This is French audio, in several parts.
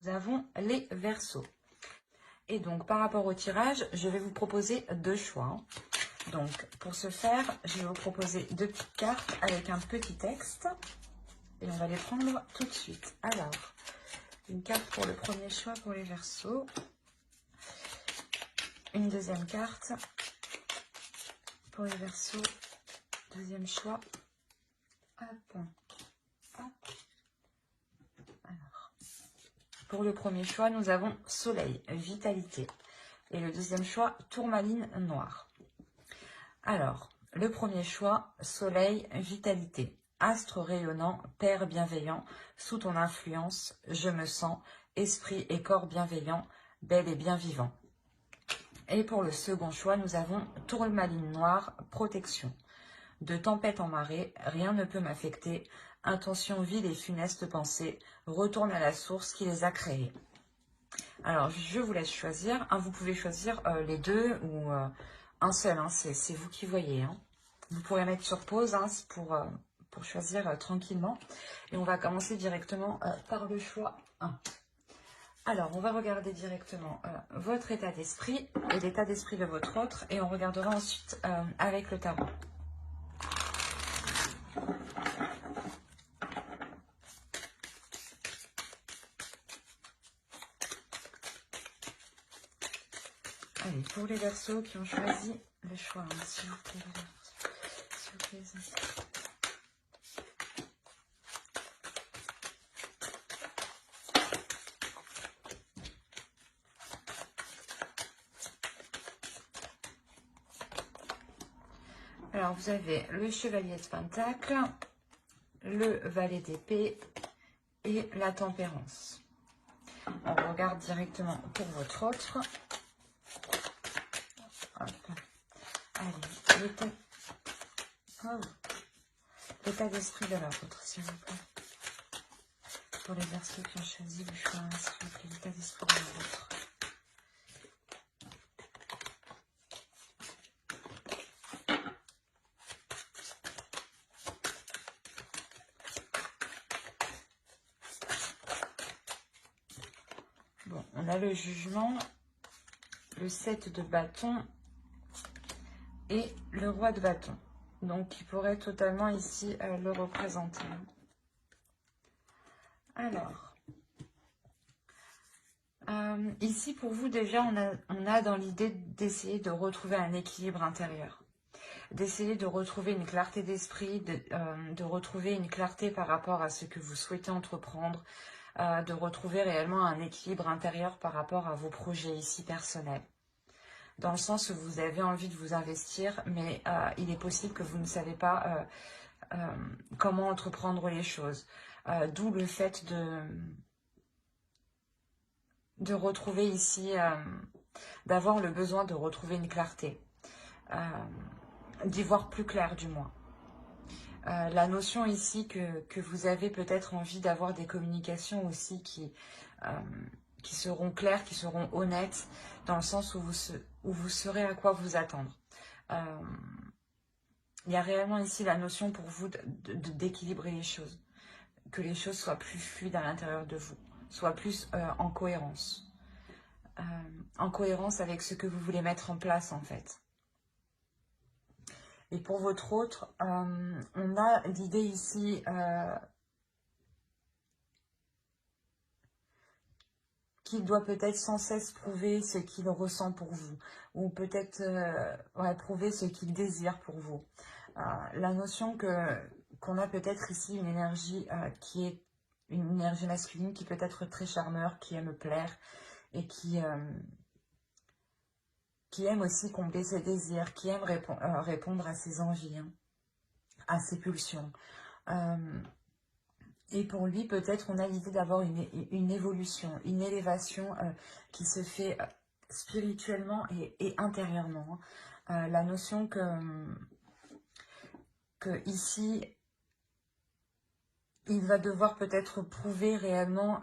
Nous avons les Verseaux. Et donc, par rapport au tirage, je vais vous proposer deux choix. Donc, pour ce faire, je vais vous proposer deux petites cartes avec un petit texte. Et on va les prendre tout de suite. Alors, une carte pour le premier choix pour les Verseaux. Une deuxième carte pour les Verseaux. Deuxième choix. Hop. Hop. Alors, pour le premier choix, nous avons Soleil, Vitalité. Et le deuxième choix, Tourmaline Noire. Alors, le premier choix, Soleil, Vitalité. Astre rayonnant, Père bienveillant, sous ton influence, je me sens, esprit et corps bienveillant, bel et bien vivant. Et pour le second choix, nous avons Tourmaline Noire, Protection. De tempête en marée, rien ne peut m'affecter, intention vile et funeste pensée, retourne à la source qui les a créés. Alors, je vous laisse choisir. Vous pouvez choisir les deux ou un seul, c'est vous qui voyez. Vous pourrez mettre sur pause pour choisir tranquillement. Et on va commencer directement par le choix 1. Alors, on va regarder directement votre état d'esprit et l'état d'esprit de votre autre. Et on regardera ensuite avec le tarot. Allez, pour les Verseaux qui ont choisi le choix 1, s'il vous plaît, les Verseaux, s'il vous plaît. Alors, vous avez le Chevalier de Pentacle, le Valet d'épée et la Tempérance. On regarde directement pour votre autre. Hop. Allez, l'état d'esprit de l'autre, s'il vous plaît. Pour les Verseaux qui ont choisi le choix 1, s'il vous plaît, l'état d'esprit de l'autre. Bon, on a le Jugement, le 7 de bâton et le Roi de bâton. Donc, qui pourrait totalement ici le représenter. Alors, ici pour vous déjà, on a dans l'idée d'essayer de retrouver un équilibre intérieur. D'essayer de retrouver une clarté d'esprit, de retrouver une clarté par rapport à ce que vous souhaitez entreprendre, de retrouver réellement un équilibre intérieur par rapport à vos projets ici personnels. Dans le sens où vous avez envie de vous investir, mais il est possible que vous ne savez pas comment entreprendre les choses. D'où le fait de retrouver ici, d'avoir le besoin de retrouver une clarté, d'y voir plus clair du moins. La notion ici que vous avez peut-être envie d'avoir des communications aussi qui seront claires, qui seront honnêtes, dans le sens où vous saurez à quoi vous attendre. Il y a réellement ici la notion pour vous d'équilibrer les choses, que les choses soient plus fluides à l'intérieur de vous, soient plus en cohérence avec ce que vous voulez mettre en place en fait. Et pour votre autre, on a l'idée ici qu'il doit peut-être sans cesse prouver ce qu'il ressent pour vous, ou peut-être prouver ce qu'il désire pour vous. La notion qu'on a peut-être ici une énergie qui est une énergie masculine qui peut être très charmeur, qui aime plaire et qui aime aussi combler ses désirs, qui aime répondre à ses envies, à ses pulsions. Et pour lui, peut-être, on a l'idée d'avoir une évolution, une élévation qui se fait spirituellement et intérieurement. La notion que ici, il va devoir peut-être prouver réellement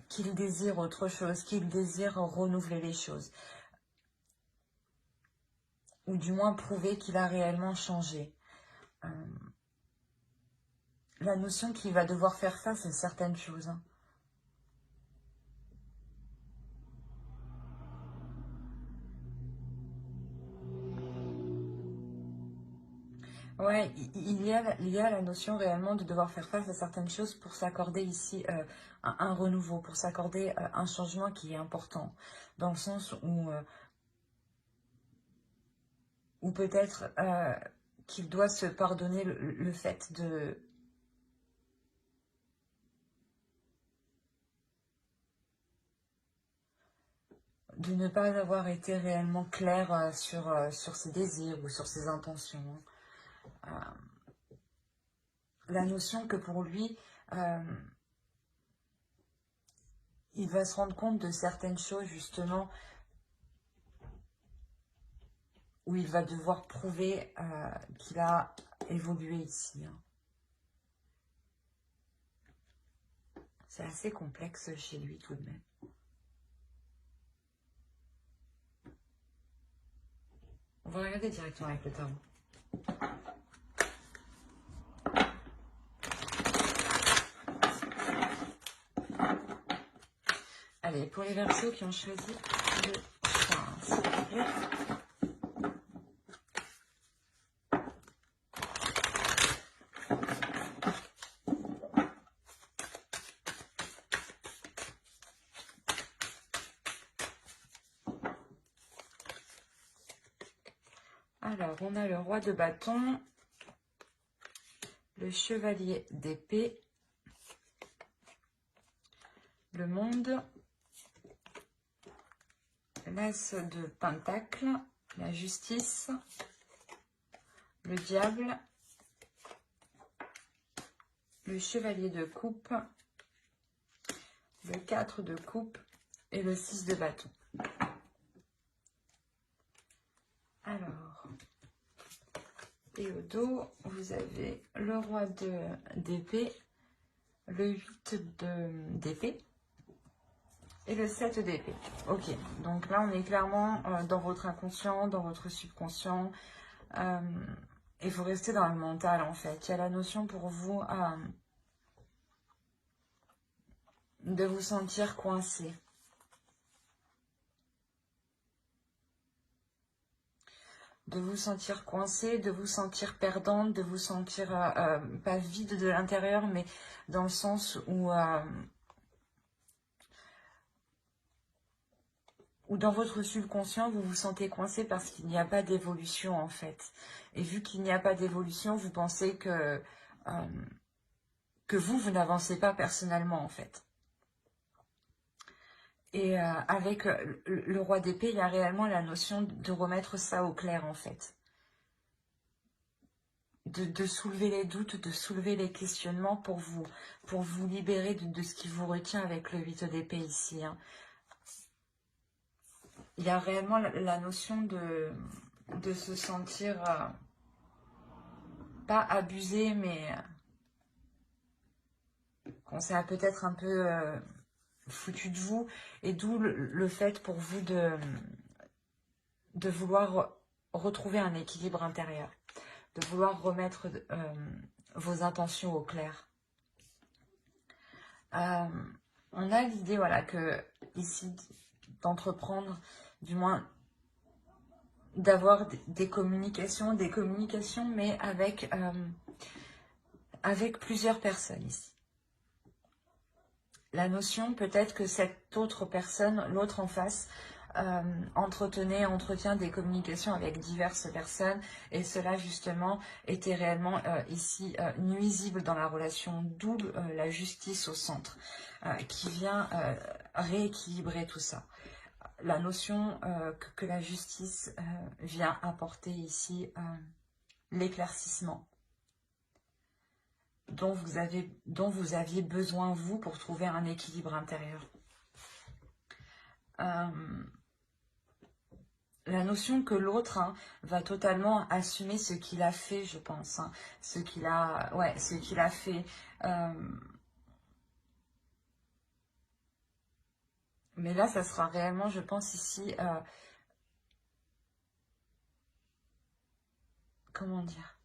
qu'il désire autre chose, qu'il désire renouveler les choses. Ou du moins prouver qu'il a réellement changé. La notion qu'il va devoir faire face à certaines choses. Ouais, il y a la notion réellement de devoir faire face à certaines choses pour s'accorder ici un renouveau, pour s'accorder un changement qui est important, dans le sens où peut-être qu'il doit se pardonner le fait de ne pas avoir été réellement clair sur ses désirs ou sur ses intentions. La notion que pour lui, il va se rendre compte de certaines choses justement où il va devoir prouver qu'il a évolué ici. Hein. C'est assez complexe chez lui tout de même. On va regarder directement avec le tarot. Allez, pour les Verseaux qui ont choisi le 15, s'il vous plaît. Alors, on a le roi de bâton, le chevalier d'épée, le monde, l'as de pentacle, la justice, le diable, le chevalier de coupe, le 4 de coupe et le 6 de bâton. Alors, et au dos, vous avez le roi d'épée, le 8 d'épée et le 7 d'épée. Ok, donc là on est clairement dans votre inconscient, dans votre subconscient. Et vous restez dans le mental en fait. Il y a la notion pour vous de vous sentir coincé. De vous sentir coincé, de vous sentir perdante, de vous sentir pas vide de l'intérieur, mais dans le sens où dans votre subconscient, vous vous sentez coincé parce qu'il n'y a pas d'évolution en fait. Et vu qu'il n'y a pas d'évolution, vous pensez que vous n'avancez pas personnellement en fait. Et avec le roi d'épée, il y a réellement la notion de remettre ça au clair en fait. De soulever les doutes, de soulever les questionnements pour vous libérer de ce qui vous retient avec le 8 d'épée ici. Hein. Il y a réellement la notion de se sentir pas abusé, mais qu'on s'est peut-être un peu foutu de vous. Et d'où le fait pour vous de vouloir retrouver un équilibre intérieur, de vouloir remettre vos intentions au clair. On a l'idée, voilà, que ici, d'entreprendre, du moins, d'avoir des communications, mais avec plusieurs personnes ici. La notion peut-être que cette autre personne, l'autre en face, entretient des communications avec diverses personnes et cela justement était réellement ici nuisible dans la relation, d'où la justice au centre qui vient rééquilibrer tout ça. La notion que la justice vient apporter ici l'éclaircissement dont vous aviez besoin vous pour trouver un équilibre intérieur. La notion que l'autre va totalement assumer ce qu'il a fait, je pense. Hein, ce qu'il a fait. Mais là, ça sera réellement, je pense, ici... comment dire?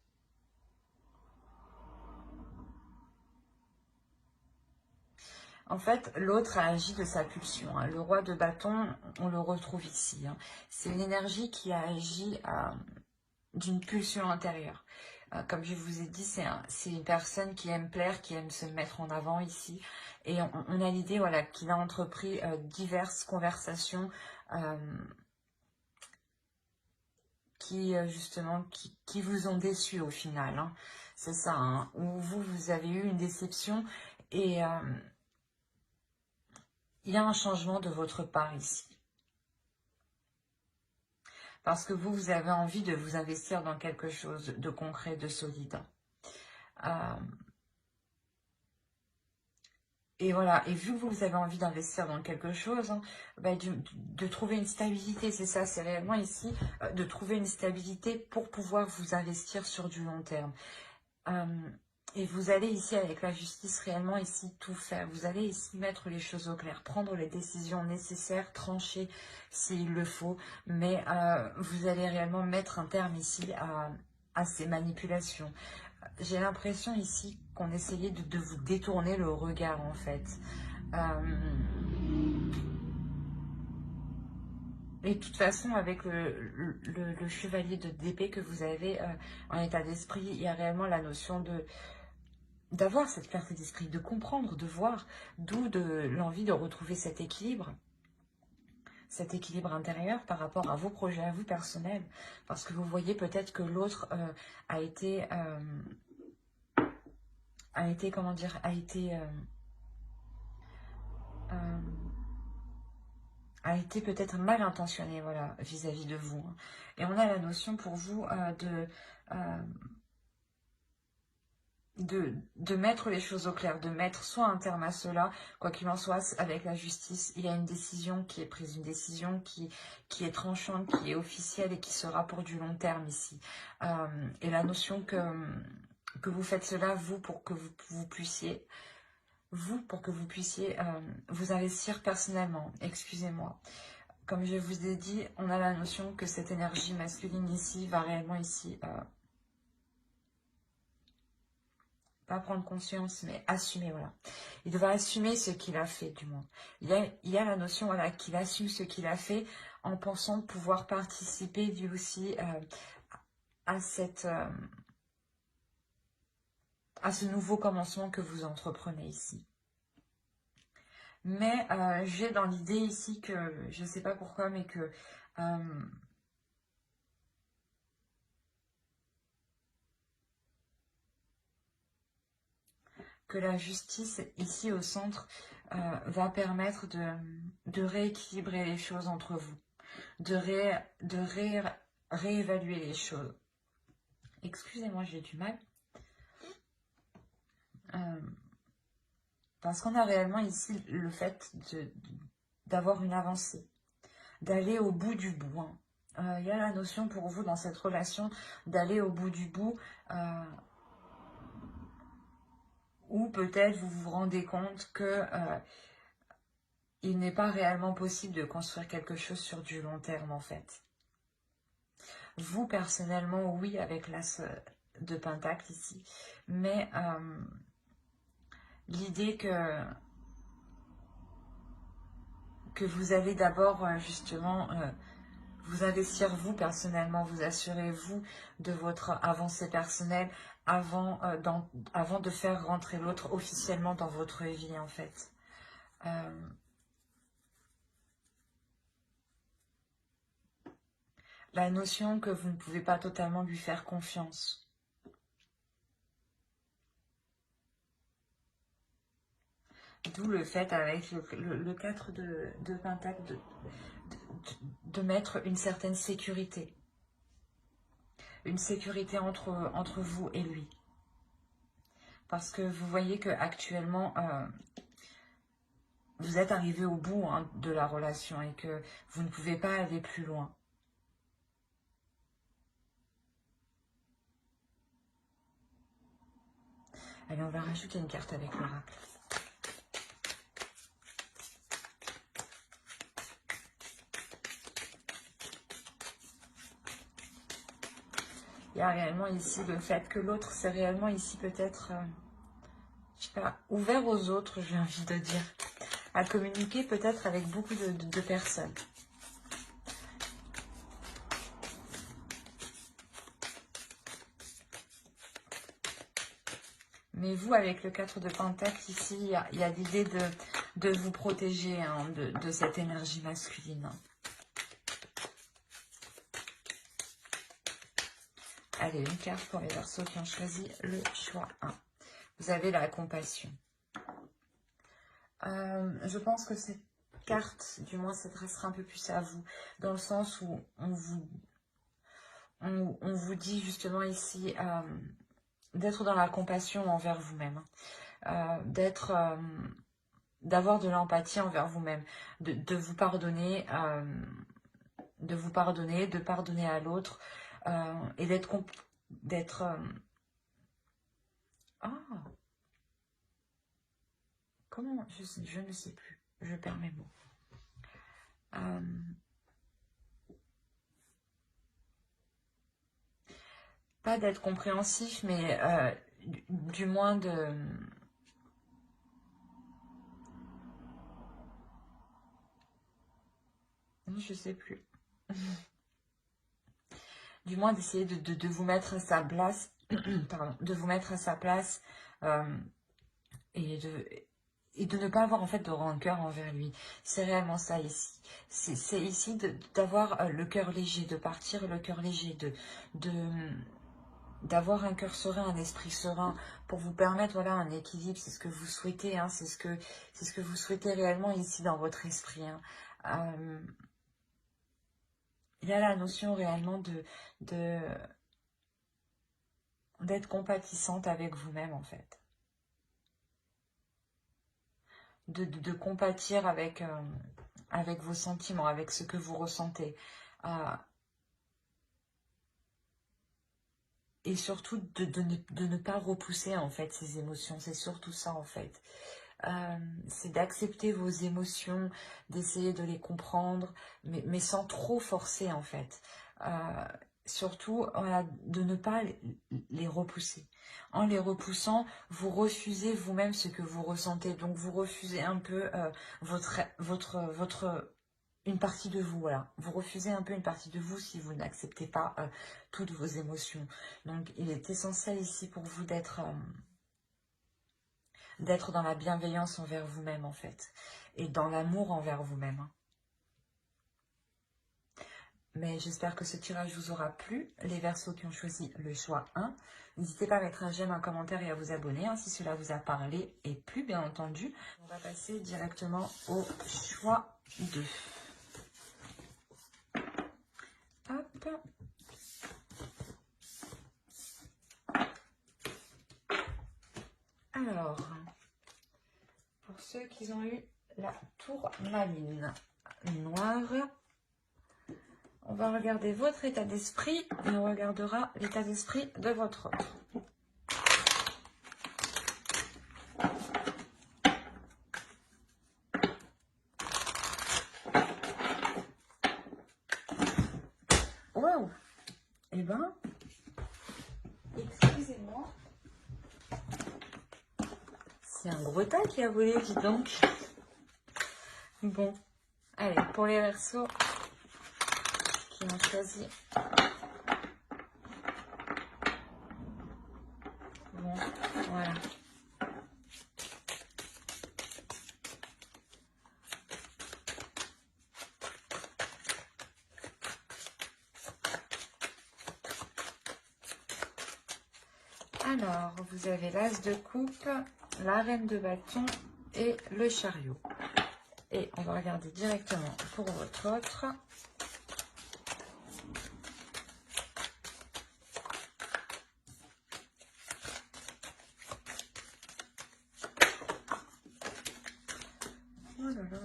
En fait, l'autre a agi de sa pulsion. Hein. Le roi de bâton, on le retrouve ici. Hein. C'est une énergie qui a agi d'une pulsion intérieure. Comme je vous ai dit, c'est une personne qui aime plaire, qui aime se mettre en avant ici. Et on a l'idée, voilà, qu'il a entrepris diverses conversations justement, qui vous ont déçu au final. Hein. C'est ça, hein, où vous avez eu une déception et il y a un changement de votre part ici. Parce que vous avez envie de vous investir dans quelque chose de concret, de solide. Et voilà, et vu que vous avez envie d'investir dans quelque chose, hein, bah, de trouver une stabilité, c'est ça, c'est réellement ici, de trouver une stabilité pour pouvoir vous investir sur du long terme. Et vous allez ici, avec la justice, réellement ici tout faire. Vous allez ici mettre les choses au clair, prendre les décisions nécessaires, trancher s'il le faut, mais vous allez réellement mettre un terme ici à ces manipulations. J'ai l'impression ici qu'on essayait de vous détourner le regard en fait. Et de toute façon, avec le chevalier d'épée que vous avez en état d'esprit, il y a réellement la notion d'avoir cette clarté d'esprit, de comprendre, de voir, d'où l'envie de retrouver cet équilibre intérieur par rapport à vos projets, à vous personnels, parce que vous voyez peut-être que l'autre a été, comment dire, a été peut-être mal intentionné, voilà, vis-à-vis de vous. Hein. Et on a la notion pour vous de mettre les choses au clair, de mettre soit un terme à cela, quoi qu'il en soit, avec la justice, il y a une décision qui est prise, une décision qui est tranchante, qui est officielle et qui sera pour du long terme ici. Et la notion que vous faites cela, vous, pour que vous puissiez vous investir personnellement, excusez-moi. Comme je vous ai dit, on a la notion que cette énergie masculine ici va réellement ici pas prendre conscience, mais assumer, voilà. Il va assumer ce qu'il a fait, du moins. Il y a la notion, voilà, qu'il assume ce qu'il a fait en pensant pouvoir participer, lui aussi, à ce nouveau commencement que vous entreprenez ici. Mais j'ai dans l'idée ici que, je ne sais pas pourquoi, mais que la justice ici au centre va permettre de rééquilibrer les choses entre vous, de réévaluer les choses. Excusez-moi, j'ai du mal. Parce qu'on a réellement ici le fait d'avoir une avancée, d'aller au bout du bout. Hein. Il y a la notion pour vous dans cette relation d'aller au bout du bout, ou peut-être vous vous rendez compte que il n'est pas réellement possible de construire quelque chose sur du long terme en fait. Vous personnellement, oui, avec l'as de Pentacle ici, mais l'idée que vous allez d'abord justement vous investir vous personnellement, vous assurer vous de votre avancée personnelle avant de faire rentrer l'autre officiellement dans votre vie en fait. La notion que vous ne pouvez pas totalement lui faire confiance. D'où le fait avec le 4 de Pentacle de mettre une certaine sécurité. Une sécurité entre vous et lui. Parce que vous voyez que actuellement vous êtes arrivé au bout de la relation et que vous ne pouvez pas aller plus loin. Allez, on va rajouter une carte avec l'oracle. Il y a réellement ici le fait que l'autre, c'est réellement ici peut-être, je sais pas, ouvert aux autres, j'ai envie de dire, à communiquer peut-être avec beaucoup de personnes. Mais vous, avec le 4 de Pentacle, ici, il y a l'idée de vous protéger hein, de cette énergie masculine. Allez, une carte pour les Verseaux qui ont choisi le choix 1. Vous avez la compassion. Je pense que cette carte, du moins, s'adressera un peu plus à vous, dans le sens où on vous dit justement ici d'être dans la compassion envers vous-même, d'avoir de l'empathie envers vous-même, de vous pardonner, de pardonner à l'autre, et comment, je ne sais plus, je perds mes mots. Pas d'être compréhensif, mais du moins de... Je sais plus. Du moins d'essayer de vous mettre à sa place, pardon, de vous mettre à sa place et de ne pas avoir en fait de rancœur envers lui. C'est réellement ça ici. C'est ici d'avoir le cœur léger, de partir le cœur léger, d'avoir un cœur serein, un esprit serein, pour vous permettre voilà un équilibre. C'est ce que vous souhaitez, hein, c'est ce que vous souhaitez réellement ici dans votre esprit. Hein. Il y a la notion réellement d'être compatissante avec vous-même en fait. De compatir avec vos sentiments, avec ce que vous ressentez. Et surtout de ne pas repousser en fait ces émotions. C'est surtout ça en fait. C'est d'accepter vos émotions, d'essayer de les comprendre, mais sans trop forcer en fait. Surtout voilà, de ne pas les repousser. En les repoussant, vous refusez vous-même ce que vous ressentez. Donc vous refusez un peu une partie de vous. Voilà. Vous refusez un peu une partie de vous si vous n'acceptez pas toutes vos émotions. Donc il est essentiel ici pour vous d'être dans la bienveillance envers vous-même en fait, et dans l'amour envers vous-même. Mais j'espère que ce tirage vous aura plu. Les Verseaux qui ont choisi le choix 1, n'hésitez pas à mettre un j'aime, un commentaire et à vous abonner hein, si cela vous a parlé et plu bien entendu. On va passer directement au choix 2. Hop. Alors, pour ceux qui ont eu la tourmaline noire, on va regarder votre état d'esprit et on regardera l'état d'esprit de votre autre. Waouh! Eh ben, excusez-moi. C'est un gros tas qui a volé, dis donc. Bon, allez, pour les Verseaux qui ont choisi. Bon, voilà. Alors, vous avez l'As de coupe, la Reine de bâton et le chariot. Et on va regarder directement pour votre autre. Oh là là.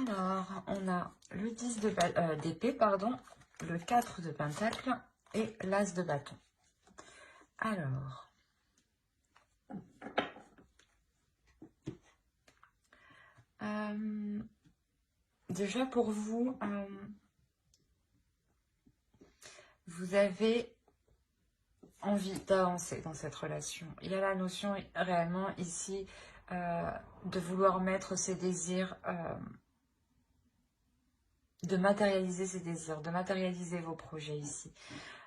Alors, on a le 10 d'épée, pardon, le 4 de pentacle et l'As de bâton. Alors, déjà pour vous, vous avez envie d'avancer dans cette relation. Il y a la notion réellement ici de vouloir mettre ses désirs, de matérialiser ses désirs, de matérialiser vos projets ici.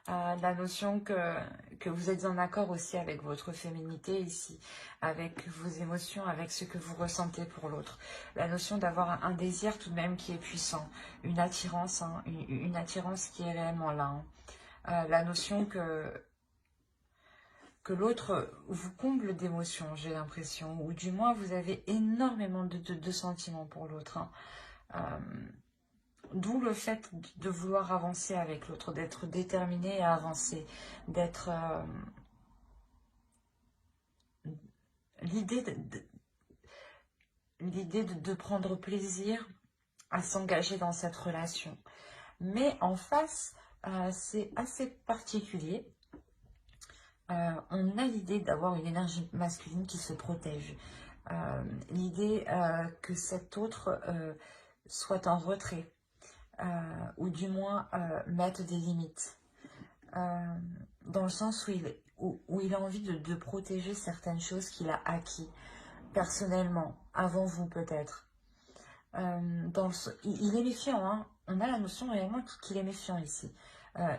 La notion que vous êtes en accord aussi avec votre féminité ici, avec vos émotions, avec ce que vous ressentez pour l'autre. La notion d'avoir un désir tout de même qui est puissant, une attirance, hein, une attirance qui est réellement là. Hein. La notion que l'autre vous comble d'émotions, j'ai l'impression, ou du moins vous avez énormément de sentiments pour l'autre. Hein. D'où le fait de vouloir avancer avec l'autre, d'être déterminé à avancer, d'être... l'idée de prendre plaisir à s'engager dans cette relation. Mais en face, c'est assez particulier. On a l'idée d'avoir une énergie masculine qui se protège. L'idée que cet autre soit en retrait. Ou du moins mettre des limites. Dans le sens où il a envie de protéger certaines choses qu'il a acquis personnellement, avant vous peut-être. Il est méfiant, hein. On a la notion réellement qu'il est méfiant ici.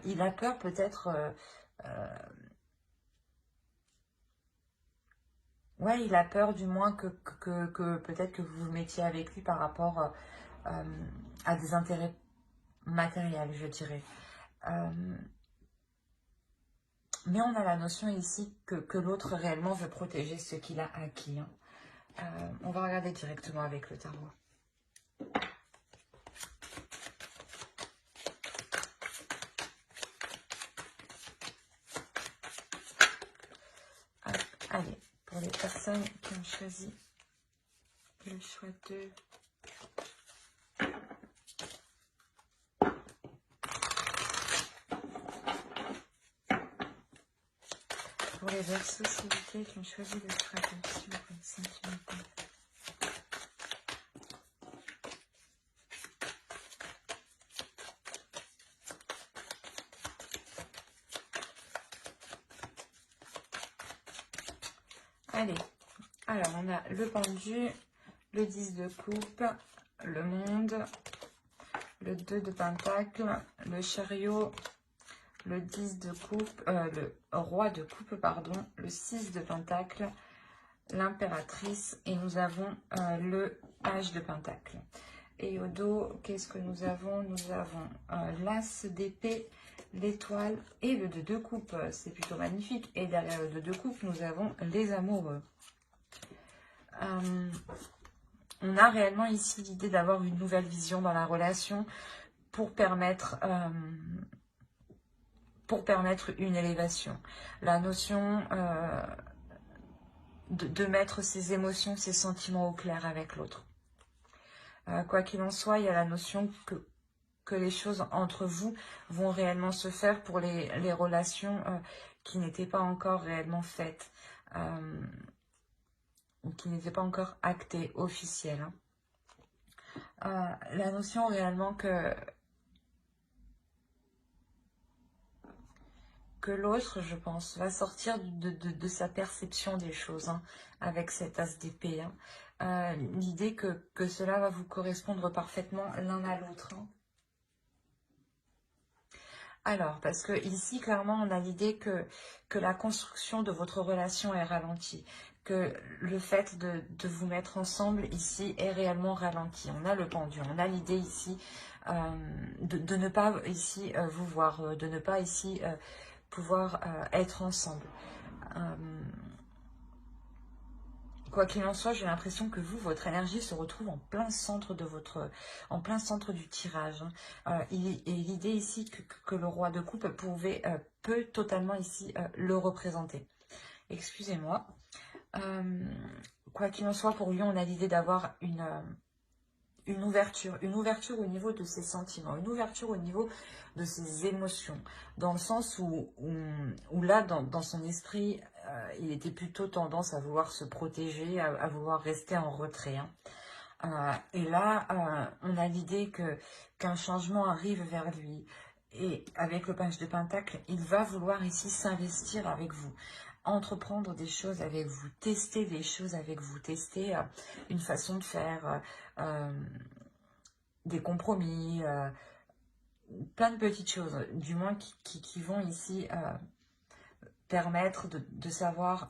Il a peur peut-être... ouais, il a peur du moins que peut-être que vous vous mettiez avec lui par rapport à des intérêts matériels, je dirais. Mais on a la notion ici que l'autre réellement veut protéger ce qu'il a acquis. Hein. On va regarder directement avec le tarot. Allez, pour les personnes qui ont choisi le choix de... Pour les Verseaux, s'il vous plaît, qui ont choisi le choix de suivre une sentimentale. Allez, alors on a le pendu, le 10 de coupe, le monde, le 2 de pentacle, le chariot, le 10 de coupe, le roi de coupe, pardon, le 6 de pentacle, l'impératrice et nous avons le page de pentacle. Et au dos, qu'est-ce que nous avons? Nous avons l'as d'épée, l'étoile et le 2 de coupe. C'est plutôt magnifique. Et derrière le 2 de coupe, nous avons les amoureux. On a réellement ici l'idée d'avoir une nouvelle vision dans la relation pour permettre une élévation. La notion de mettre ses émotions, ses sentiments au clair avec l'autre. Quoi qu'il en soit, il y a la notion que les choses entre vous vont réellement se faire pour les relations qui n'étaient pas encore réellement faites, qui n'étaient pas encore actées, officielles. Hein. La notion réellement que l'autre, je pense, va sortir de sa perception des choses, hein, avec cet as d'épée. Hein. L'idée que cela va vous correspondre parfaitement l'un à l'autre. Hein. Alors, parce que ici, clairement, on a l'idée que la construction de votre relation est ralentie, que le fait de vous mettre ensemble ici est réellement ralenti. On a le pendu, on a l'idée ici de ne pas ici vous voir, de ne pas ici pouvoir être ensemble. Quoi qu'il en soit, j'ai l'impression que vous, votre énergie se retrouve en plein centre de en plein centre du tirage. Hein. Et l'idée ici que le roi de coupe peut totalement ici le représenter. Excusez-moi. Quoi qu'il en soit, pour lui, on a l'idée d'avoir une ouverture au niveau de ses sentiments, une ouverture au niveau de ses émotions, dans le sens où là, dans son esprit, il était plutôt tendance à vouloir se protéger, à vouloir rester en retrait. Hein. Et là, on a l'idée qu'un changement arrive vers lui. Et avec le page de pentacle, il va vouloir ici s'investir avec vous. entreprendre des choses avec vous, tester des choses avec vous, tester une façon de faire, des compromis, plein de petites choses, du moins qui vont ici permettre de savoir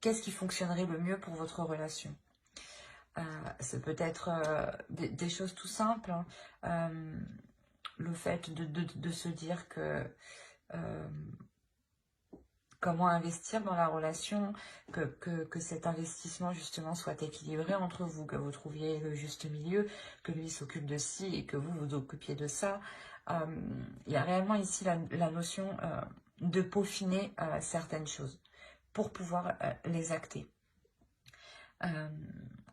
qu'est-ce qui fonctionnerait le mieux pour votre relation. Ça peut être des choses tout simples, hein. Le fait de se dire que comment investir dans la relation, que cet investissement justement soit équilibré entre vous, que vous trouviez le juste milieu, que lui s'occupe de ci et que vous vous occupiez de ça. Il y a réellement ici la notion de peaufiner certaines choses pour pouvoir les acter.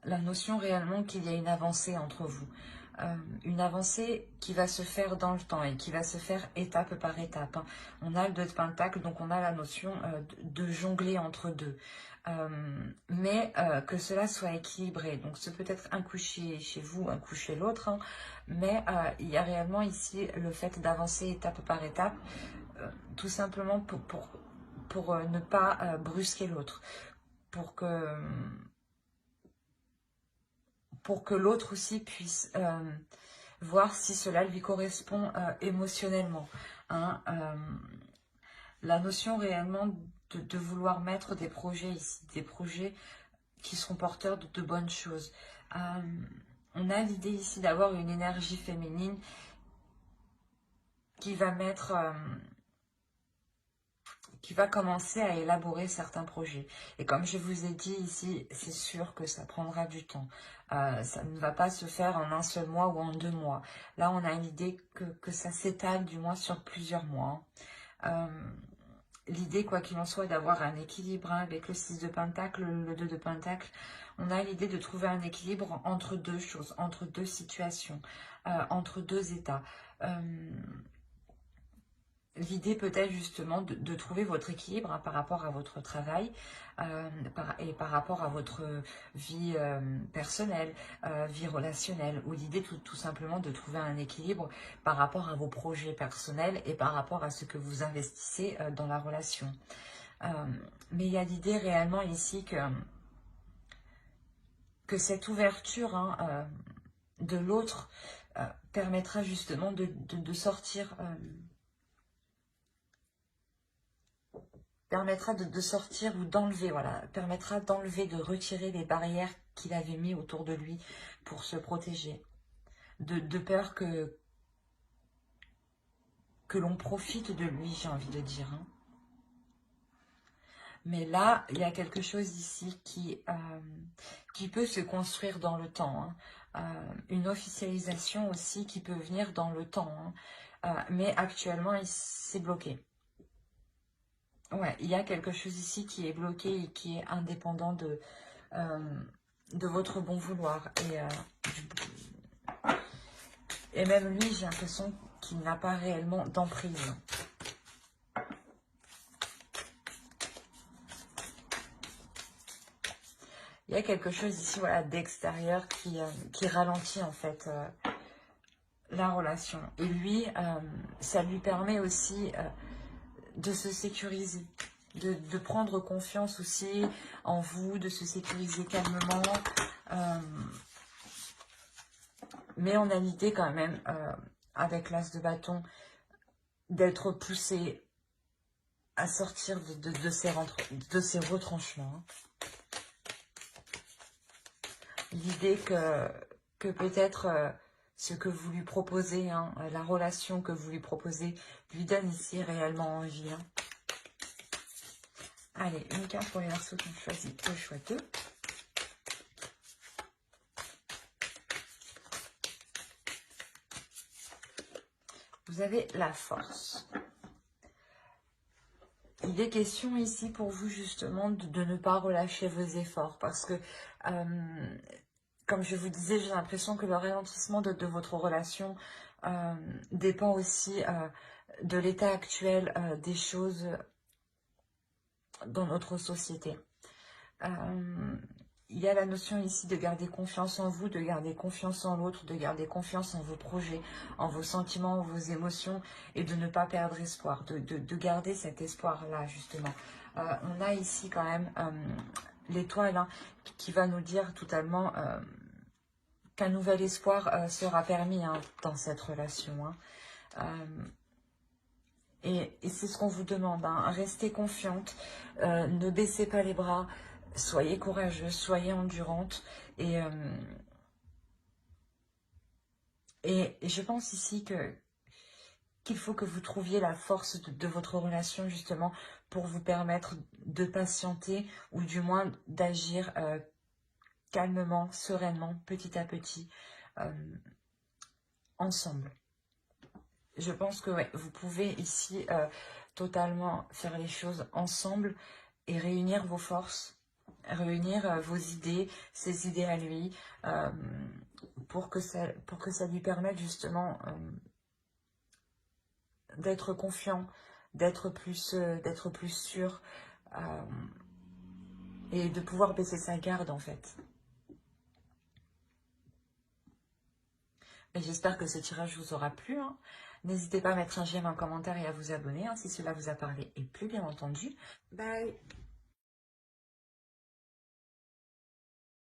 La notion réellement qu'il y a une avancée entre vous. Une avancée qui va se faire dans le temps et qui va se faire étape par étape, hein. On a le 2 de Pentacle, donc on a la notion de jongler entre deux. Mais que cela soit équilibré. Donc c'est peut-être un coup chez vous, un coup chez l'autre, hein, mais il y a réellement ici le fait d'avancer étape par étape, tout simplement pour ne pas brusquer l'autre, pour que l'autre aussi puisse voir si cela lui correspond émotionnellement, hein. La notion réellement de vouloir mettre des projets ici, des projets qui seront porteurs de bonnes choses. On a l'idée ici d'avoir une énergie féminine qui va mettre... qui va commencer à élaborer certains projets. Et comme je vous ai dit ici, c'est sûr que ça prendra du temps. Ça ne va pas se faire en un seul mois ou en 2 mois. Là, on a l'idée que ça s'étale du moins sur plusieurs mois. L'idée, quoi qu'il en soit, d'avoir un équilibre, hein, avec le 6 de Pentacle, le 2 de Pentacle. On a l'idée de trouver un équilibre entre deux choses, entre deux situations, entre deux états. L'idée peut-être justement de trouver votre équilibre, hein, par rapport à votre travail et par rapport à votre vie personnelle, vie relationnelle, ou l'idée tout simplement de trouver un équilibre par rapport à vos projets personnels et par rapport à ce que vous investissez dans la relation. Mais il y a l'idée réellement ici que cette ouverture, hein, de l'autre permettra justement de sortir... permettra de sortir ou d'enlever, voilà, permettra d'enlever, de retirer les barrières qu'il avait mis autour de lui pour se protéger. De peur que l'on profite de lui, j'ai envie de dire, hein. Mais là, il y a quelque chose ici qui peut se construire dans le temps, hein. Une officialisation aussi qui peut venir dans le temps, hein. Mais actuellement, c'est bloqué. Ouais, il y a quelque chose ici qui est bloqué et qui est indépendant de votre bon vouloir. Et même lui, j'ai l'impression qu'il n'a pas réellement d'emprise. Il y a quelque chose ici, voilà, d'extérieur qui ralentit en fait la relation. Et lui, ça lui permet aussi... de se sécuriser, de prendre confiance aussi en vous, de se sécuriser calmement. Mais on a l'idée quand même, avec l'as de bâton, d'être poussé à sortir de ces retranchements, hein. L'idée que peut-être ce que vous lui proposez, hein, la relation que vous lui proposez, lui donne ici réellement envie, hein. Allez, une carte pour les Verseaux qui ont choisi le choix 2. Vous avez la force. Il est question ici pour vous justement de ne pas relâcher vos efforts parce que, comme je vous disais, j'ai l'impression que le ralentissement de votre relation dépend aussi de l'état actuel des choses dans notre société. Il y a la notion ici de garder confiance en vous, de garder confiance en l'autre, de garder confiance en vos projets, en vos sentiments, en vos émotions et de ne pas perdre espoir, de garder cet espoir-là justement. On a ici quand même l'étoile hein, qui va nous dire totalement qu'un nouvel espoir sera permis hein, dans cette relation. Hein. Et c'est ce qu'on vous demande, hein. Restez confiante, ne baissez pas les bras, soyez courageuse, soyez endurante. Et je pense ici qu'il faut que vous trouviez la force de votre relation justement pour vous permettre de patienter ou du moins d'agir calmement, sereinement, petit à petit, ensemble. Je pense que ouais, vous pouvez ici totalement faire les choses ensemble et réunir vos forces, réunir vos idées, ses idées à lui, pour que ça lui permette justement d'être confiant, d'être plus sûr et de pouvoir baisser sa garde en fait. J'espère que ce tirage vous aura plu. Hein. N'hésitez pas à mettre un j'aime, un commentaire et à vous abonner hein, si cela vous a parlé et plu bien entendu. Bye.